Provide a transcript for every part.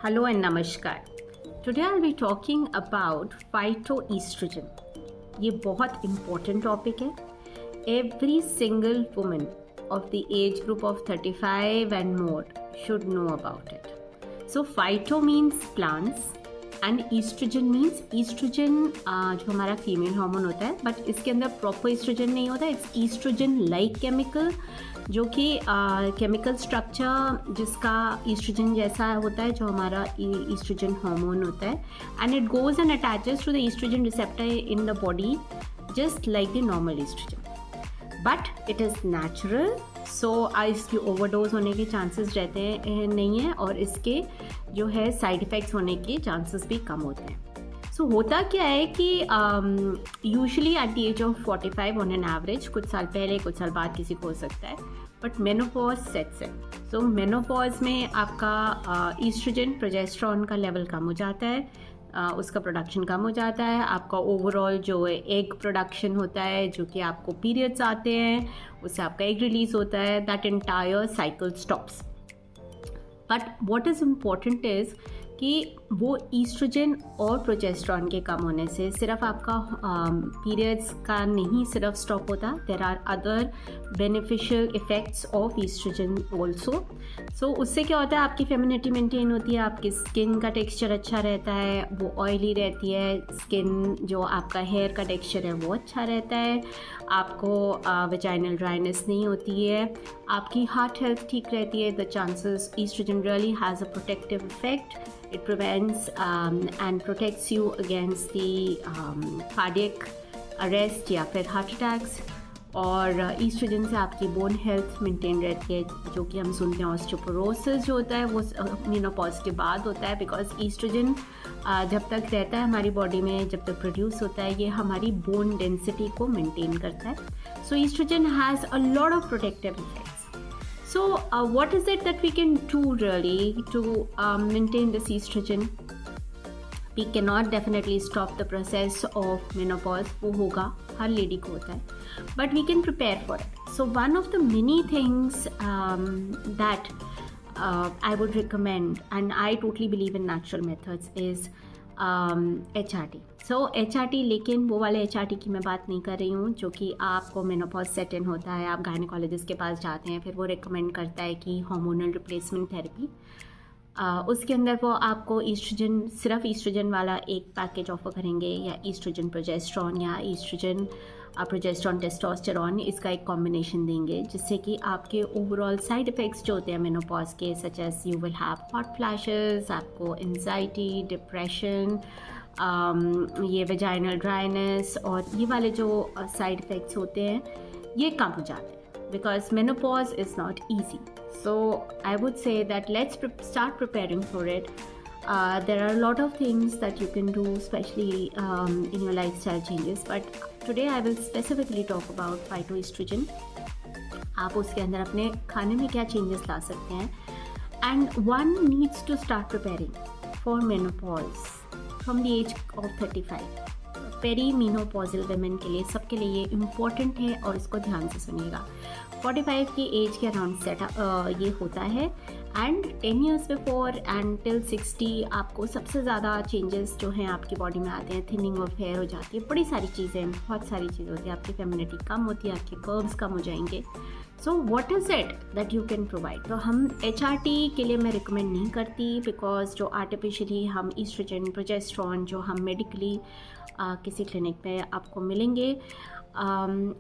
Hello and Namaskar. Today I'll be talking about phytoestrogen. ये बहुत important topic है. Every single woman of the age group of 35 and more should know about it. So phyto means plants and estrogen means estrogen जो हमारा female hormone होता है, but इसके अंदर proper oestrogen नहीं होता. इट्स ईस्ट्रोजन लाइक केमिकल, जो कि केमिकल स्ट्रक्चर जिसका ईस्ट्रोजन जैसा होता है, जो हमारा ईस्ट्रोजन हार्मोन होता है. And it goes and attaches to the oestrogen receptor in the body just like the normal oestrogen, but it is natural. So इसकी ओवरडोज होने के चांसेस रहते हैं नहीं है, और इसके जो है साइड इफ़ेक्ट्स होने के चांसेस भी कम होते हैं. सो होता क्या है कि usually at the age of 45 on an average, कुछ साल पहले कुछ साल बाद किसी को हो सकता है, but menopause sets in. So menopause में आपका ईस्ट्रोजन प्रोजेस्टेरॉन का लेवल कम हो जाता है, उसका प्रोडक्शन कम हो जाता है. आपका ओवरऑल जो एग प्रोडक्शन होता है, जो कि आपको पीरियड्स आते हैं, उससे आपका एग रिलीज होता है. That entire cycle stops. But what is important is कि वो ईस्ट्रोजन और प्रोजेस्टेरॉन के कम होने से सिर्फ आपका पीरियड्स का नहीं सिर्फ स्टॉप होता. There are other beneficial effects of oestrogen also. So उससे क्या होता है, आपकी फेमिनिटी मेंटेन होती है, आपकी स्किन का टेक्सचर अच्छा रहता है, वो ऑयली रहती है स्किन, जो आपका हेयर का टेक्सचर है वो अच्छा रहता है, आपको वेजाइनल ड्राइनेस नहीं होती है, आपकी हार्ट हेल्थ ठीक रहती है. The chances oestrogen really has a protective effect. It prevents and protects you against the cardiac arrest या फिर हार्ट अटैक्स. और ईस्ट्रोजन से आपकी बोन हेल्थ मेंटेन रहती है, जो कि हम सुनते हैं ऑस्टियोपोरोसिस जो होता है वो मेनोपॉज के बाद होता है. बिकॉज ईस्ट्रोजन जब तक रहता है हमारी बॉडी में, जब तक प्रोड्यूस होता है, ये हमारी बोन डेंसिटी को मेंटेन करता है. So oestrogen has a lot of protective effects. So what is it that we can do really to maintain this estrogen? We cannot definitely stop the process of menopause. वो होगा, हर lady को होता है, but we can prepare for it. So one of the many things that I would recommend, and I totally believe in natural methods, is HRT. So HRT, लेकिन वो वाले HRT की मैं बात नहीं कर रही हूँ जो कि आपको मेनोपॉज सेट इन होता है, आप गायनेकोलॉजिस्ट के पास जाते हैं, फिर वो रिकमेंड करता है कि हार्मोनल रिप्लेसमेंट थेरेपी. उसके अंदर वो आपको ईस्ट्रोजन, सिर्फ ईस्ट्रोजन वाला एक पैकेज ऑफर करेंगे, या ईस्ट्रोजन प्रोजेस्टेरॉन या ईस्ट्रोजन प्रोजेस्टेरॉन टेस्टोस्टेरॉन, इसका एक कॉम्बिनेशन देंगे, जिससे कि आपके ओवरऑल साइड इफ़ेक्ट्स जो होते हैं मेनोपॉज के, such as you will have hot flashes, आपको एंजाइटी, डिप्रेशन, ये वेजाइनल ड्राइनेस और ये वाले जो साइड इफ़ेक्ट्स होते हैं, ये कम हो जाते हैं. Because menopause is not easy. So I would say that let's start preparing for it. There are a lot of things that you can do, especially in your lifestyle changes. But today I will specifically talk about phytoestrogen. आप उसके अंदर अपने खाने में क्या changes ला सकते हैं. And one needs to start preparing for menopause from the age of 35. Perimenopausal women के लिए, सबके लिए ये इम्पॉर्टेंट है और इसको ध्यान से सुनिएगा. 45 की एज के अराउंड सेट ये होता है, and 10 years before and till 60 आपको सबसे ज़्यादा चेंजेस जो हैं आपकी बॉडी में आते हैं. थिनिंग ऑफ हेयर हो जाती है, बड़ी सारी चीज़ें, बहुत सारी चीज़ें होती है, आपकी फेमिनिटी कम होती है, आपके कर्व्स कम हो जाएंगे. So what is it that you can provide? तो हम HRT के लिए मैं रिकमेंड नहीं करती, बिकॉज जो आर्टिफिशियली हम ईस्ट्रोजन प्रोजेस्टेरॉन जो हम मेडिकली किसी क्लिनिक में आपको मिलेंगे,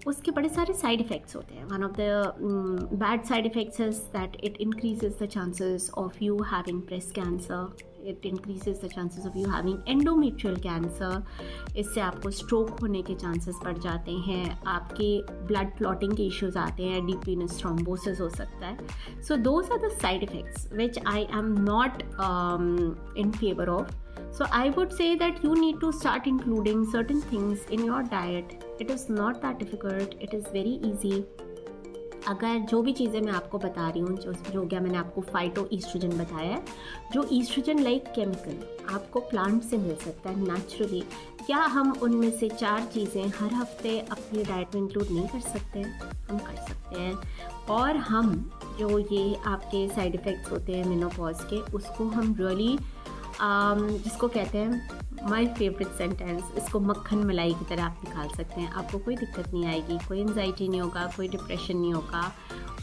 उसके बड़े सारे साइड इफ़ेक्ट्स होते हैं. One of the bad side effects is that it increases the chances of you having breast cancer, it increases the chances of you having endometrial cancer. इससे आपको स्ट्रोक होने के चांसेस बढ़ जाते हैं, आपके ब्लड क्लॉटिंग के इश्यूज आते हैं, डीप वीनस थ्रोम्बोसिस हो सकता है. So those are the side effects which I am not in favor of. So I would say that you need to start including certain things in your diet. It is not that difficult. It is very easy. अगर जो भी चीज़ें मैं आपको बता रही हूँ, जो क्या मैंने आपको फाइटो ईस्ट्रोजन बताया है, जो ईस्ट्रोजन लाइक केमिकल आपको प्लांट से मिल सकता है नेचुरली, क्या हम उनमें से 4 चीज़ें हर हफ्ते अपनी डाइट में इंक्लूड नहीं कर सकते? हम कर सकते हैं. और हम जो ये आपके साइड इफ़ेक्ट्स होते हैं मेनोपॉज के, उसको हम रियली जिसको कहते हैं माय फेवरेट सेंटेंस, इसको मक्खन मलाई की तरह आप निकाल सकते हैं। आपको कोई दिक्कत नहीं आएगी, कोई एंजाइटी नहीं होगा, कोई डिप्रेशन नहीं होगा,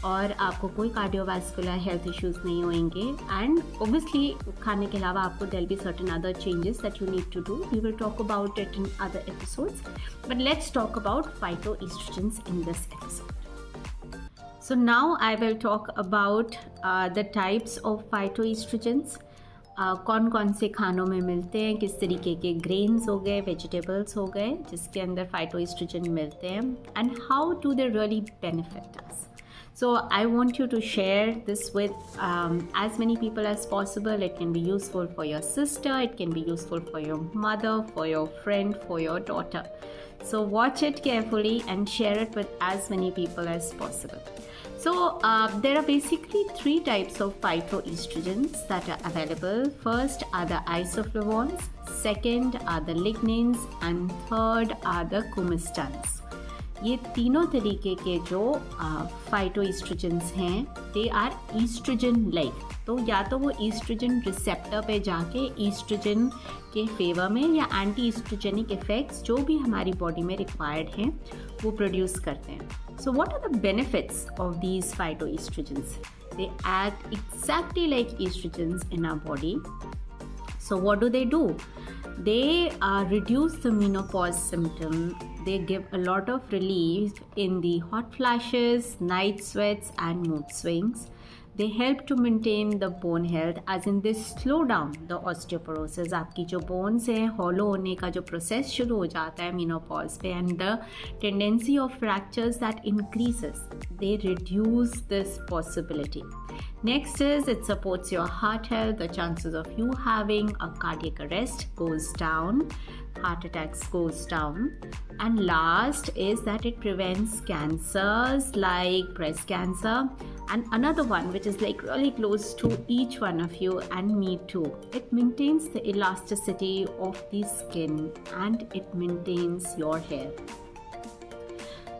और आपको कोई कार्डियोवास्कुलर हेल्थ इश्यूज नहीं होंगे। एंड ऑब्वियसली खाने के अलावा आपको there be certain other changes that you need to do. We will talk about it in other episodes, but let's talk about phytoestrogens in this episode. So now I will talk about the types of phytoestrogens. कौन कौन से खानों में मिलते हैं, किस तरीके के ग्रेन्स हो गए, वेजिटेबल्स हो गए जिसके अंदर फाइटोएस्ट्रोजन मिलते हैं, and how do they really benefit us. So I want you to share this with as many people as possible. It can be useful for your sister, it can be useful for your mother, for your friend, for your daughter. So watch it carefully and share it with as many people as possible. So there are basically 3 types of phytoestrogens that are available. First are the isoflavones, second are the lignans, and third are the coumestans. ये तीनों तरीके के जो फाइटोएस्ट्रोजेंस हैं they are oestrogen like. तो या तो वो ईस्ट्रोजन रिसेप्टर पे जाके ईस्ट्रोजन के फेवर में या एंटी ईस्ट्रोजेनिक इफेक्ट्स जो भी हमारी बॉडी में रिक्वायर्ड हैं वो प्रोड्यूस करते हैं. So what are the benefits of these phytoestrogens? They act exactly like oestrogens in our body. So what do they do? They reduce the menopause symptom. They give a lot of relief in the hot flashes, night sweats, and mood swings. They help to maintain the bone health, as in they slow down the osteoporosis. आपकी जो bones हैं hollow होने का जो process शुरू हो जाता है menopause पे, and the tendency of fractures that increases. They reduce this possibility. Next is it supports your heart health. The chances of you having a cardiac arrest goes down, heart attacks goes down. And last is that it prevents cancers like breast cancer. And another one which is like really close to each one of you and me too, it maintains the elasticity of the skin and it maintains your hair.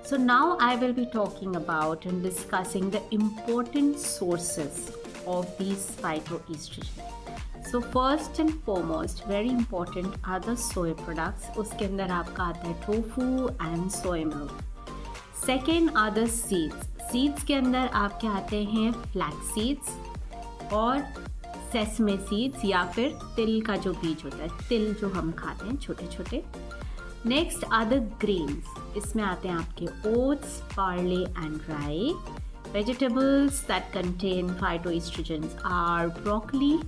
So now I will be talking about and discussing the important sources of these phytoestrogens. So first and foremost, very important are the soy products. उसके अंदर आपका आता है tofu and soy milk. Second are the seeds. Seeds के अंदर आपके आते हैं flax seeds और sesame seeds या फिर तिल का जो बीज होता है, तिल जो हम खाते हैं छोटे छोटे. Next are the grains. इसमें आते हैं आपके oats, barley and rye. Vegetables that contain phytoestrogens are broccoli,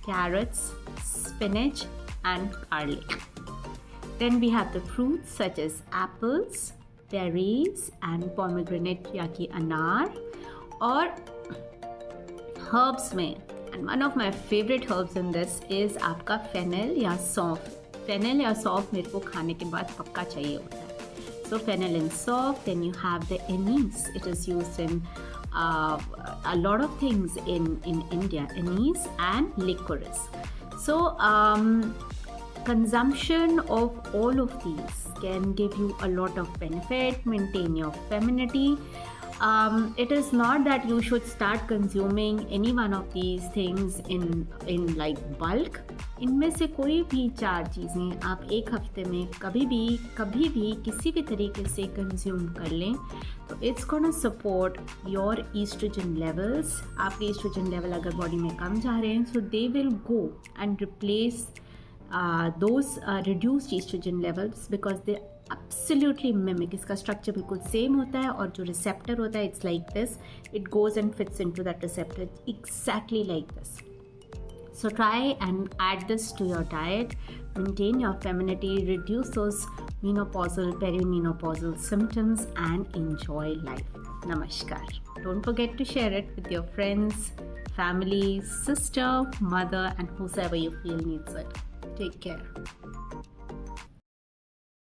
carrots, spinach, and garlic. Then we have the fruits such as apples, berries, and pomegranate या कि अनार. और herbs में, and one of my favorite herbs in this is आपका fennel या सौंफ. Fennel या सौंफ मेरे को खाने के बाद पक्का चाहिए होता है. सो फेनल एंड सौंफ. Then you have the anise. It is used in a lot of things in India, anise and licorice. So consumption of all of these can give you a lot of benefit, maintain your femininity. It is not that you should start consuming any one of these things in like bulk. इनमें से कोई भी 4 चीज़ें आप एक हफ्ते में कभी भी किसी भी तरीके से कंज्यूम कर लें तो it's gonna support your oestrogen levels. आपके ईस्ट्रोजन लेवल अगर बॉडी में कम जा रहे हैं so they will go and replace those reduced oestrogen levels because they absolutely mimic. इसका स्ट्रक्चर बिल्कुल सेम होता है और जो रिसेप्टर होता है it's like this. It goes and fits into that receptor exactly like this. So try and add this to your diet. Maintain your femininity, reduce those menopausal, perimenopausal symptoms and enjoy life. Namaskar. Don't forget to share it with your friends, family, sister, mother and whosoever you feel needs it. Take care.